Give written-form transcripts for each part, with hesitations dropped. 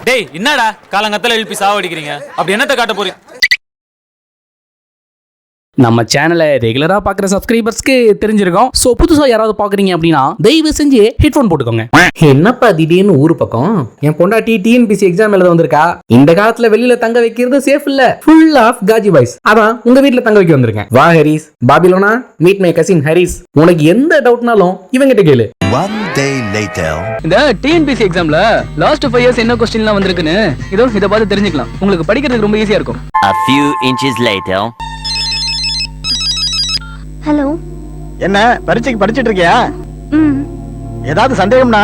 டேய் என்னடா காலங்கத்துல எழுப்பி சாவடிக்கிறீங்க? அப்படி என்னத்த காட்ட போறீங்க? நம்ம சேனலை ரெகுலரா பாக்குற சப்ஸ்கிரைபர்ஸ்க்கு தெரிஞ்சிருக்கும். சோ புதுசா யாராவது பாக்குறீங்க அப்படின்னா தயவு செஞ்சு ஹெட்போன் போட்டுக்கோங்க. என்னப்பா திடீர்னு ஊரு பக்கம்? என் பொண்டாட்டி டிஎன்பிசி எக்ஸாம் எழுத வந்திருக்கா. இந்த காலத்துல வெளியில தங்க வைக்கிறது சேஃப் இல்ல. ஃபுல் ஆஃப் காஜி பாய்ஸ். அதான் உங்க வீட்ல தங்க வைக்க வந்திருக்கேன். வா Haris, Babilona, meet my cousin Haris. உனக்கு எந்த டவுட்னாலும் இவங்கிட்ட கேளு. One day later. இந்த டிஎன்பிசி எக்ஸாம்ல லாஸ்ட் 5 இயர்ஸ் என்ன क्वेश्चनலாம் வந்திருக்குன்னு இத பார்த்து தெரிஞ்சுக்கலாம். உங்களுக்கு படிக்கிறதுக்கு ரொம்ப ஈஸியா இருக்கும். A few inches later. Hello. என்ன பரீட்சைக்கு படிச்சிட்டு இருக்கியா? ம். ஏதாவது சந்தேகம்னா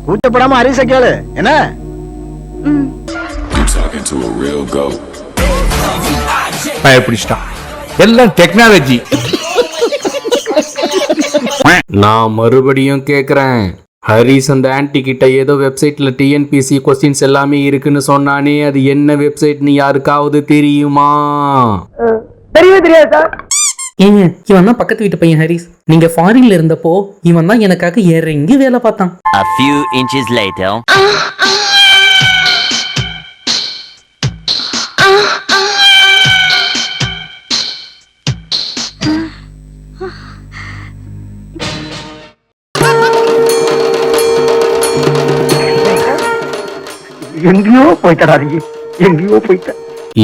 கூச்சப்படாம ஹரிஸ கேளு. என்ன? ம். I'm talking to a real goat. பயப்பிடிச்சிட்டான். எல்லாம் டெக்னாலஜி. நான் மறுபடியும் கேக்குறேன். ஹரிஸ் அந்த ஆன்டி கிட்ட ஏதோ வெப்சைட்ல டிஎன்பிசி கொஸ்டின்ஸ் எல்லாமே இருக்குன்னு சொன்னானே, அது என்ன வெப்சைட்னு யாருக்காவது தெரியுமா? தெரியவே தெரியாது சார். ஏங்க, இவன் தான் பக்கத்து வீட்டு பையன் ஹரிஸ். நீங்க ஃபாரின்ல இருந்தப்போ இவன் தான் எனக்காக இறங்கி வேலை பார்த்தான். A few inches later. எங்கேயோ போயிட்டடா நீ. எங்கேயோ போயிட்ட.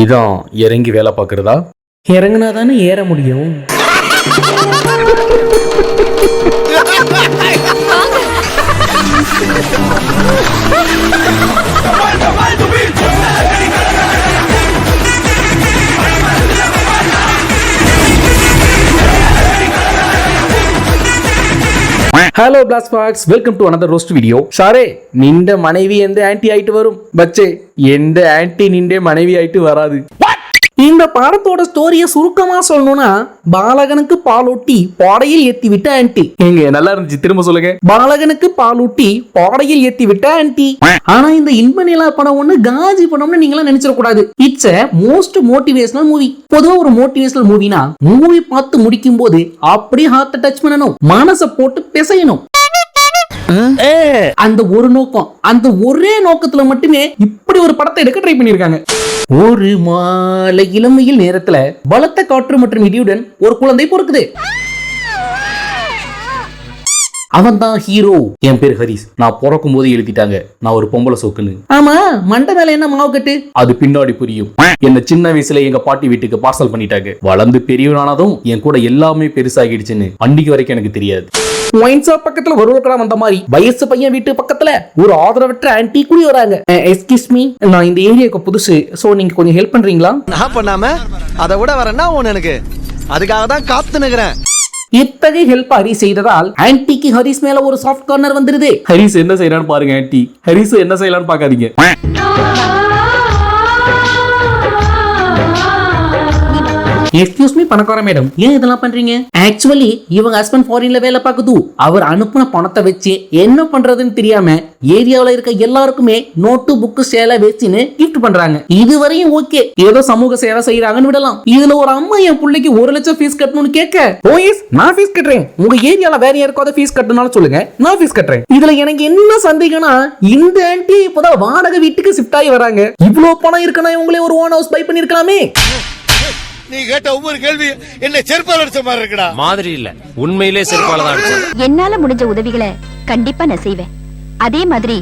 இதான் இறங்கி வேலை பார்க்கறதா? இறங்குனா தானே ஏற முடியும். Hello blast box, welcome to another roast video. சாரே, நின்ற மனைவி எந்த ஆன்டி ஆயிட்டு வரும்? பச்சே, எந்த ஆன்டி நின்ற மனைவி ஆயிட்டு வராது. இந்த படத்தோட ஸ்டோரிய சுருக்கமா சொல்லணும்னா, பாலகனுக்கு பாலூட்டி பாடையில் ஏத்தி விட்ட ஆன்டி. எங்க நல்லா இருந்துச்சு, திரும்ப சொல்லுங்க. பாலகனுக்கு பாலூட்டி பாடையில் ஏத்தி விட்ட ஆன்டி. ஆனா இந்த இன்பநிலா படம் ஒண்ணு காஜி படம்னு நீங்களாம் நினைச்சிட கூடாது. It's a most motivational movie. பொதுவா ஒரு மோட்டிவேஷனல் மூவினா மூவி பார்த்து முடிக்கும் போது அப்படியே ஹார்ட் டச் பண்ணணும், மனசை போட்டு பிசையணும். அந்த ஒரு நோக்கம், அந்த ஒரே நோக்கத்துல மட்டுமே இப்படி ஒரு படத்தை எடுக்க ட்ரை பண்ணிருக்காங்க. ஒரு மாலை இளமையில் நேரத்துல பலத்த காற்று மற்றும் இடியுடன் ஒரு குழந்தை பிறக்குது. அவன் தான் ஹீரோ. என் பேர் ஹரிஸ். நான் பிறக்கும் போது எழுதிட்டாங்க நான் ஒரு பொம்பளை சோக்குன்னு. ஆமா, மண்டை மேல என்ன மாவு கட்டு? அது பின்னாடி புரியும். என்ன சின்ன வயசுல எங்க பாட்டி வீட்டுக்கு பார்சல் பண்ணிட்டாங்க. வளர்ந்து பெரியவனானதும் என் கூட எல்லாமே பெருசாகிடுச்சுன்னு அன்னைக்கு வரைக்கும் எனக்கு தெரியாது. ஒயின்ஸா பக்கத்துல வருவக்கடா வந்த மாதிரி வயசு பையன் வீட்டு பக்கத்துல ஒரு ஆதரவற்ற ஆன்டி குடி வராங்க. எக்ஸ்கியூஸ் மீ, நான் இந்த ஏரியாக்கு புதுசு, சோ நீங்க கொஞ்சம் ஹெல்ப் பண்றீங்களா? நான் பண்ணாம அதை விட வரேன்னா ஒண்ணு எனக்கு. அதுக்காக தான் காத்து நிக்கிறேன். இத்தகைய ஹெல்ப் ஹரிஸ் செய்ததால் ஆன்டிக்கு ஹரிஸ் மேல ஒரு சாஃப்ட் கார்னர் வந்துருது. ஹரிஸ் என்ன செய்யறான்னு பாருங்க ஆன்டி. ஹரிஸ் என்ன செய்யலான்னு பாக்காதீங்க. எக்ஸ்கியூஸ் மீ பணக்கார மேடம், ஏன் இதெல்லாம் பண்றீங்க? ஆக்சுவலி இவங்க ஹஸ்பண்ட் ஃபாரின்ல வேலை பார்க்குது. அவர் அனுப்புன பணத்தை வச்சு என்ன பண்றதுன்னு தெரியாம ஏரியாவில் இருக்க எல்லாருக்குமே நோட்டு புக்கு சேலை வச்சுன்னு கிஃப்ட் பண்றாங்க. இதுவரையும் ஓகே, ஏதோ சமூக சேவை செய்யறாங்கன்னு விடலாம். இதுல ஒரு அம்மா என் பிள்ளைக்கு 1 லட்சம் ஃபீஸ் கட்டணும்னு கேட்க, ஓஎஸ் நான் ஃபீஸ் கட்டுறேன், உங்க ஏரியால வேற யாருக்காவது ஃபீஸ் கட்டணும்னு சொல்லுங்க, நான் ஃபீஸ் கட்டுறேன். இதுல எனக்கு என்ன சந்தேகம்னா, இந்த ஆன்டி இப்பதான் வாடகை வீட்டுக்கு ஷிஃப்ட் ஆகி வராங்க. இவ்வளவு பணம் இருக்குன்னா இவங்களே ஒரு ஓன் ஹவுஸ் பை பண்ணிருக்கலாமே. நீ கேட்ட ஒவ்வொரு கேள்வி என்ன செருப்பால அடிச்ச மாதிரி இருக்குடா. மாதிரி இல்ல, உண்மையிலே செருப்பால தான் அடிச்சேன். என்னால முடிஞ்ச உதவிகளை கண்டிப்பா நான் செய்வேன். அதே மாதிரி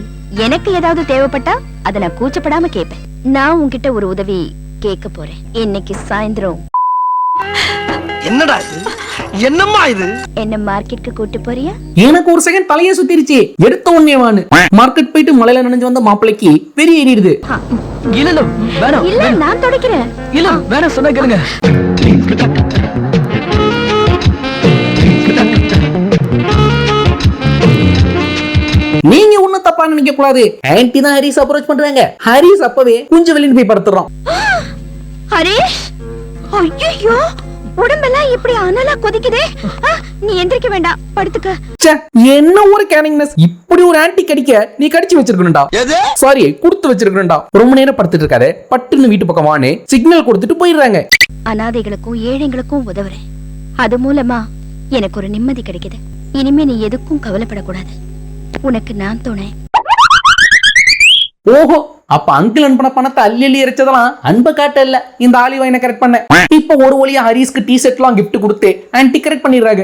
எனக்கு ஏதாவது தேவைப்பட்டா அதை நான் கூச்சப்படாம கேட்பேன். நான் உன்கிட்ட ஒரு உதவி கேட்க போறேன். இன்னைக்கு சாயந்தரம் என்னடா இது? என்னம்மா இது? என்ன மார்க்கெட்டுக்கு கூட்டி போறியா? எனக்கு ஒரு செகண்ட் தலையே சுத்திருச்சு. எடுத்த உடனேவானு மார்க்கெட் போயிட்டு மலையில நனைஞ்சு வந்த மாப்பிளைக்கு பெரிய ஏறிடுது. இல்ல இல்ல வேணாம். இல்ல நான் தொடக்கிறேன். இல்ல வேணாம், சொன்னா கேளுங்க. நீங்க ஒண்ணும் தப்பா நினைக்க கூடாது. ஆன்டி தான் ஹரிஸ் அப்ரோச் பண்றாங்க. ஹரிஸ் அப்பவே கொஞ்சம் வெளியில போய் படுத்துறான். ஹரிஷ், ஐயோ உடம்பெல்லாம் இப்படி அனலா கொதிக்குதே. நீ எந்திரிக்க வேண்டாம், படுத்துக்க. என்ன ஒரு கேரிங்னஸ். இப்படி ஒரு ஆன்டி கடிக்க நீ கடிச்சு வச்சிருக்கணும்டா. சாரி, கொடுத்து வச்சிருக்கணும்டா. ரொம்ப நேரம் படுத்துட்டு இருக்காரு, பட்டுன்னு வீட்டு பக்கம் வானே சிக்னல் கொடுத்துட்டு போயிடுறாங்க. அனாதைகளுக்கும் ஏழைகளுக்கும் உதவுறேன். அது மூலமா எனக்கு ஒரு நிம்மதி கிடைக்குது. இனிமே நீ எதுக்கும் கவலைப்படக்கூடாது. உனக்கு நான் துணை. ஓஹோ, அப்ப அங்கிள் அனுப்பின பணத்தை அள்ளி எரிச்சதெல்லாம் அன்பை காட்ட இல்ல இந்த ஆலிவாயினை கரெக்ட் பண்ண. இப்ப ஒரு வழியா ஹரிஸ்க்கு டி ஷர்ட்லாம் கிஃப்ட் கொடுத்து ஆன்டி கரெக்ட் பண்ணிடுறாங்க.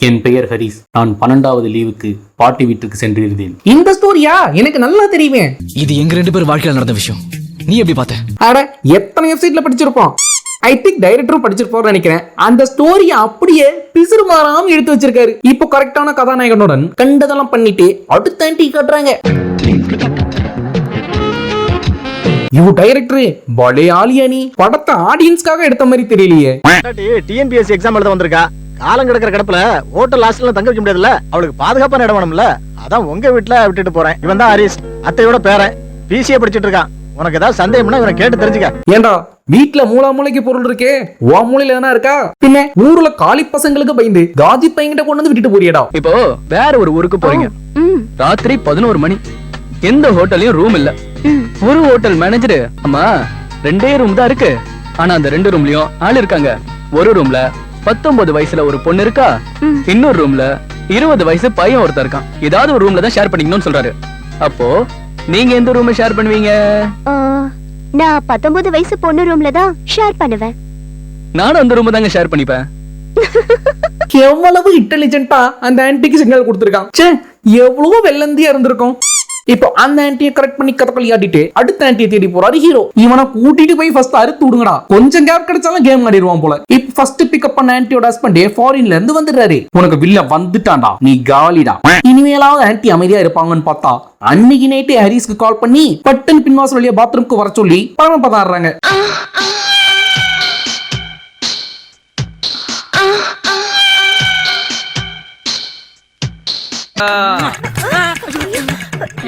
என் பெயர் ஹரிஸ். நான் 12வது லீவுக்கு பாட்டி வீட்டுக்கு சென்றிருந்தேன். இந்த ஸ்டோரியா எனக்கு நல்லா தெரியுமே. இது எங்க 2 பேர் வாழ்க்கையில நடந்த விஷயம். நீ எப்படி பார்த்த? அட எத்தனை வெப்சைட்ல படிச்சிருப்போம். ஐ திங்க் டைரக்டரும் படிச்சிருப்போம்னு நினைக்கிறேன். அந்த ஸ்டோரியை அப்படியே பிசுறு மாறாம எடுத்து வச்சிருக்காரு. இப்போ கரெக்டான கதாநாயகனுடன் கண்டதெல்லாம் பண்ணிட்டு அடுத்த ஆன்டி காட்டுறாங்க. டைரக்டர் பலே ஆலியா நீ படத்தை ஆடியன்ஸ்க்காக எடுத்த மாதிரி தெரியலையே. டிஎன்பிஎஸ்சி எக்ஸாம் எழுத வந்திருக்கா. காலம் கிடக்கிற கிடப்புல ஹோட்டல் ஹாஸ்டல்ல தங்க வைக்க முடியாதுல்ல. அவளுக்கு பாதுகாப்பான இடம் வேணும்ல. அதான் உங்க வீட்டுல விட்டுட்டு போறேன். இவன் தான் ஹரிஸ், அத்தையோட பேரன். பிசிஏ படிச்சிட்டு இருக்கான். உனக்கு ஏதாவது சந்தேகம்னா இவனை கேட்டு தெரிஞ்சுக்க. ஏண்டா வீட்டுல மூளைக்கு பொருள் இருக்கே, உன் மூளையில எதனா இருக்கா? பின்ன ஊர்ல காலி பசங்களுக்கு பயந்து காஜி பையன்கிட்ட கொண்டு வந்து விட்டுட்டு போறியடா. இப்போ வேற ஒரு ஊருக்கு போறீங்க. ராத்திரி 11 மணி. எந்த ஹோட்டலையும் ரூம் இல்ல. ஒரு ஹோட்டல் மேனேஜர், அம்மா 2 ரூம் தான் இருக்கு, ஆனா அந்த 2 ரூம்லயும் ஆள் இருக்காங்க. ஒரு ரூம்ல 19 வயசுல ஒரு பொண்ணு இருக்கா, இன்னொரு ரூம்ல 20 வயசு பையன் ஒருத்தர் இருக்கான். ஏதாவது ஒரு ரூம்ல தான் ஷேர் பண்ணிக்கணும்னு சொல்றாரு. அப்போ நீங்க எந்த ரூம் ஷேர் பண்ணுவீங்க? நான் 19 வயசு பொண்ணு ரூம்ல தான் ஷேர் பண்ணுவேன். நானும் அந்த ரூம் தாங்க ஷேர் பண்ணிப்பேன். எவ்வளவு இன்டெலிஜென்ட்டா அந்த ஆன்டிக்கு சிக்னல் கொடுத்திருக்கான். ச்சே, எவ்வளவு வெள்ளந்தியா இருந்திருக்கும். இப்போ அந்த ஆன்டியை கரெக்ட் பண்ணி கதகளி ஆடிட்டு அடுத்த ஆன்டியை தேடி போறாரு ஹீரோ. இவனை கூட்டிட்டு போய் ஃபர்ஸ்ட் அறுத்து விடுங்கடா. கொஞ்சம் கேப் கிடைச்சாலும் கேம் ஆடிடுவான் போல. இப்ப ஃபர்ஸ்ட் பிக்கப் பண்ண ஆன்டியோட ஹஸ்பண்ட் ஃபாரின்ல இருந்து வந்துடுறாரு. உனக்கு வில்ல வந்துட்டான்டா, நீ காலிடா. இனிமேலாவது ஆன்டி அமைதியா இருப்பாங்கன்னு பார்த்தா அன்னைக்கு நைட்டே ஹரிஸ்க்கு கால் பண்ணி பட்டன் பின்வாசல் வழியா பாத்ரூம்க்கு வர சொல்லி பணம் பதாடுறாங்க.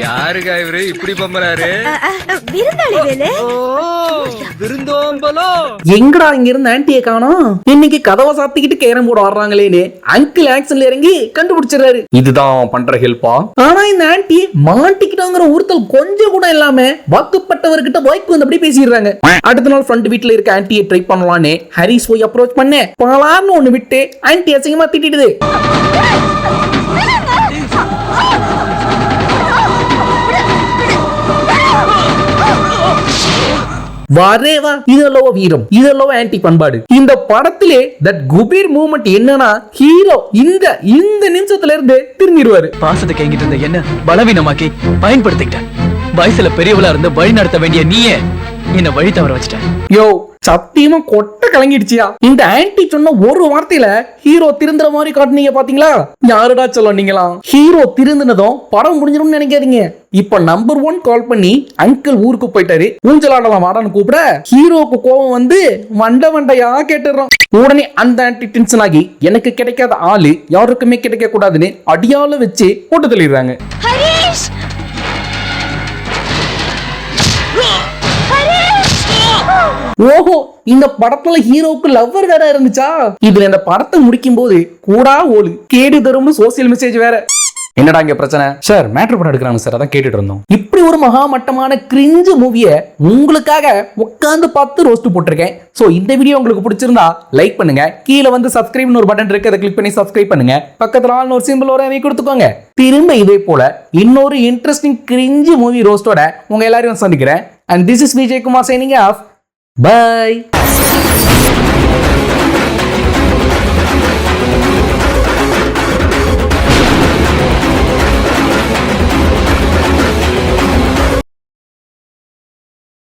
யாருக்கா இவரு இப்படி பம்பறாரு? எங்கடா இங்க இருந்து ஆன்டியை காணோம். இன்னைக்கு கதவை சாத்திக்கிட்டு கேரம் போர்டு ஆடுறாங்களேன்னு அங்கிள் ஆக்சன்ல இறங்கி கண்டுபிடிச்சிடறாரு. இதுதான் பண்ற ஹெல்ப்பா? ஆனா இந்த ஆன்டி மாட்டிக்கிட்டாங்கிற உறுத்தல் கொஞ்சம் கூட இல்லாம வாக்குப்பட்டவர்கிட்ட வாய்க்கு வந்து அப்படி பேசிடுறாங்க. அடுத்த நாள் ஃப்ரண்ட் வீட்ல இருக்க ஆன்டியை ட்ரை பண்ணலான்னு ஹரிஸ் போய் அப்ரோச் பண்ண பாலான்னு ஒண்ணு விட்டு ஆன்டி அசிங்கமா திட்டிடுது. வரேவா, இதெல்லவோ வீரம், இதெல்லவோ ஆன்டி பண்பாடு. இந்த படத்திலே தட் குபீர் மூமெண்ட் என்னன்னா ஹீரோ இந்த நிமிஷத்துல இருந்து திரும்பிடுவாரு. பாசத்துக்கு எங்கிட்ட இருந்த என்ன பலவீனமாக்கி பயன்படுத்திக்கிட்டேன். வயசுல பெரியவளா இருந்து வழி நடத்த வேண்டிய நீயே என்ன வழி தவற வச்சிட்ட. யோ, சத்தியமா கொட்டை கலங்கிடுச்சியா. இந்த ஆன்டி சொன்ன ஒரு வார்த்தையில ஹீரோ திருந்துற மாதிரி காட்டுனீங்க பாத்தீங்களா? யாருடா சொல்ல நீங்களா? ஹீரோ திருந்தினதும் படம் முடிஞ்சிடும்னு நினைக்காதீங்க. இப்ப நம்பர் 1 கால் பண்ணி அங்கிள் ஊருக்கு போயிட்டாரு, ஊஞ்சலாடலாம் வாடான்னு கூப்பிட ஹீரோக்கு கோபம் வந்து வண்டையா கேட்டுறோம். உடனே அந்த ஆன்டி டென்ஷன் ஆகி எனக்கு கிடைக்காத ஆளு யாருக்குமே கிடைக்க கூடாதுன்னு அடியால வச்சு போட்டு தள்ளிடுறாங்க. ஓஹோ, இந்த படத்துல ஹீரோக்கு லவ்வர் வேற இருந்துச்சா? இதுல இந்த படத்தை முடிக்கும் போது கூடா ஓடு கேடு தரும்னு சோசியல் மெசேஜ் வேற. என்னடா இங்க பிரச்சனை? சார் மேட்டர் படம் எடுக்கிறாங்க சார், அதான் கேட்டுட்டு இருந்தோம். இப்படி ஒரு மகா மட்டமான கிரிஞ்சு மூவியை உங்களுக்காக உட்கார்ந்து பார்த்து ரோஸ்ட் போட்டிருக்கேன். சோ இந்த வீடியோ உங்களுக்கு பிடிச்சிருந்தா லைக் பண்ணுங்க. கீழே வந்து சப்ஸ்கிரைப்னு ஒரு பட்டன் இருக்கு, அதை கிளிக் பண்ணி சப்ஸ்கிரைப் பண்ணுங்க. பக்கத்துல ஆல் ஒரு சிம்பிள் ஒரு கொடுத்துக்கோங்க. திரும்ப இதே போல இன்னொரு இன்ட்ரெஸ்டிங் கிரிஞ்சு மூவி ரோஸ்டோட உங்க எல்லாரையும் சந்திக்கிறேன். And this is Vijay Kumar signing off. Bye.